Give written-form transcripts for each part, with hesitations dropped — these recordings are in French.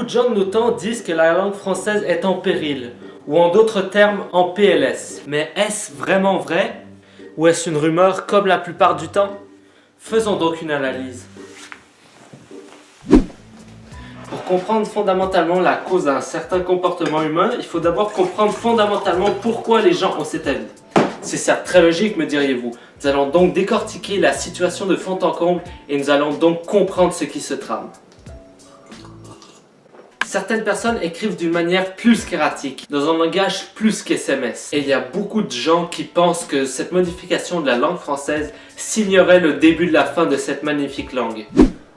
Beaucoup de gens de nos temps disent que la langue française est en péril, ou en d'autres termes, en PLS. Mais est-ce vraiment vrai? Ou est-ce une rumeur comme la plupart du temps? Faisons donc une analyse. Pour comprendre fondamentalement la cause d'un certain comportement humain, il faut d'abord comprendre fondamentalement pourquoi les gens ont cet avis. C'est certes très logique, me diriez-vous. Nous allons donc décortiquer la situation de fond en comble et nous allons donc comprendre ce qui se trame. Certaines personnes écrivent d'une manière plus qu'erratique, dans un langage plus qu'SMS. Et il y a beaucoup de gens qui pensent que cette modification de la langue française signerait le début de la fin de cette magnifique langue.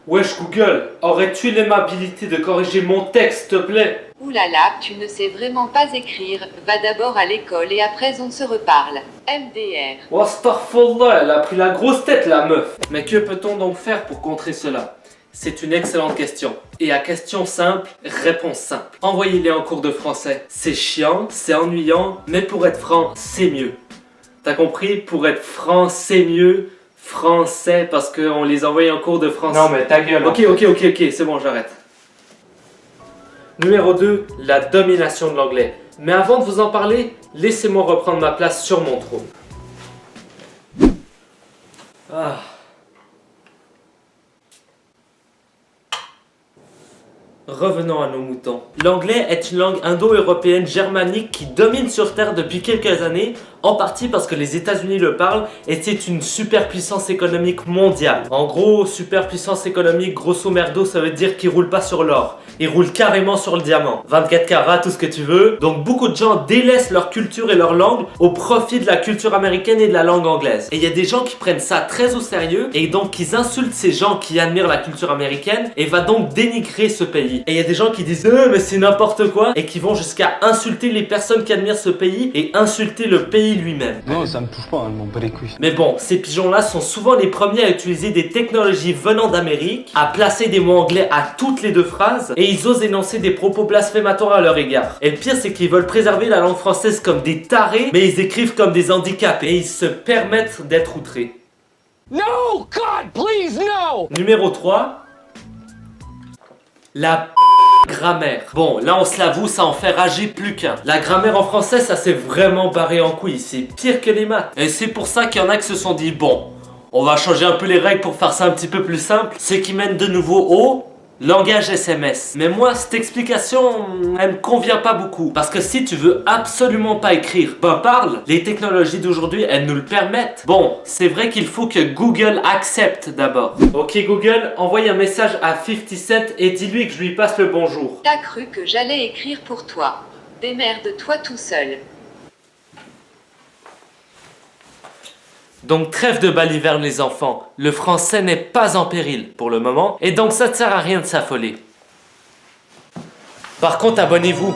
Wesh Google, aurais-tu l'aimabilité de corriger mon texte, s'il te plaît? Ouh là là, tu ne sais vraiment pas écrire. Va d'abord à l'école et après on se reparle. MDR. Oh, astaghfirullah, elle a pris la grosse tête, la meuf. Mais que peut-on donc faire pour contrer cela? C'est une excellente question. Et à question simple, réponse simple. Envoyez-les en cours de français. C'est chiant, c'est ennuyant, mais pour être franc, c'est mieux. T'as compris? Pour être franc, c'est mieux. Français, parce qu'on les envoie en cours de français. Non mais ta gueule. Ok, c'est bon, j'arrête. Numéro 2, la domination de l'anglais. Mais avant de vous en parler, laissez-moi reprendre ma place sur mon trône. Ah. Revenons à nos moutons. L'anglais est une langue indo-européenne germanique qui domine sur Terre depuis quelques années, en partie parce que les États-Unis le parlent et c'est une superpuissance économique mondiale. En gros, superpuissance économique, grosso merdo, ça veut dire qu'ils roulent pas sur l'or. Ils roulent carrément sur le diamant. 24 carats, tout ce que tu veux. Donc beaucoup de gens délaissent leur culture et leur langue au profit de la culture américaine et de la langue anglaise. Et il y a des gens qui prennent ça très au sérieux et donc ils insultent ces gens qui admirent la culture américaine et va donc dénigrer ce pays. Et il y a des gens qui disent mais c'est n'importe quoi et qui vont jusqu'à insulter les personnes qui admirent ce pays et insulter le pays lui-même. Non, ça me touche pas, hein, je m'en bats les couilles. Mais bon, ces pigeons-là sont souvent les premiers à utiliser des technologies venant d'Amérique, à placer des mots anglais à toutes les deux phrases, et ils osent énoncer des propos blasphématoires à leur égard. Et le pire, c'est qu'ils veulent préserver la langue française comme des tarés, mais ils écrivent comme des handicapés, et ils se permettent d'être outrés. No! God, please, no! Numéro 3. La grammaire. Bon, là on se l'avoue, ça en fait rager plus qu'un. La grammaire en français, ça s'est vraiment barré en couille. C'est pire que les maths. Et c'est pour ça qu'il y en a qui se sont dit, bon, on va changer un peu les règles pour faire ça un petit peu plus simple. Ce qui mène de nouveau au langage SMS. Mais moi, cette explication, elle me convient pas beaucoup. Parce que si tu veux absolument pas écrire, ben parle. Les technologies d'aujourd'hui, elles nous le permettent. Bon, c'est vrai qu'il faut que Google accepte d'abord. Ok Google, envoie un message à 50 Cent et dis-lui que je lui passe le bonjour. T'as cru que j'allais écrire pour toi. Démerde-toi tout seul. Donc trêve de baliverne les enfants, le français n'est pas en péril pour le moment, et donc ça ne sert à rien de s'affoler. Par contre, abonnez-vous.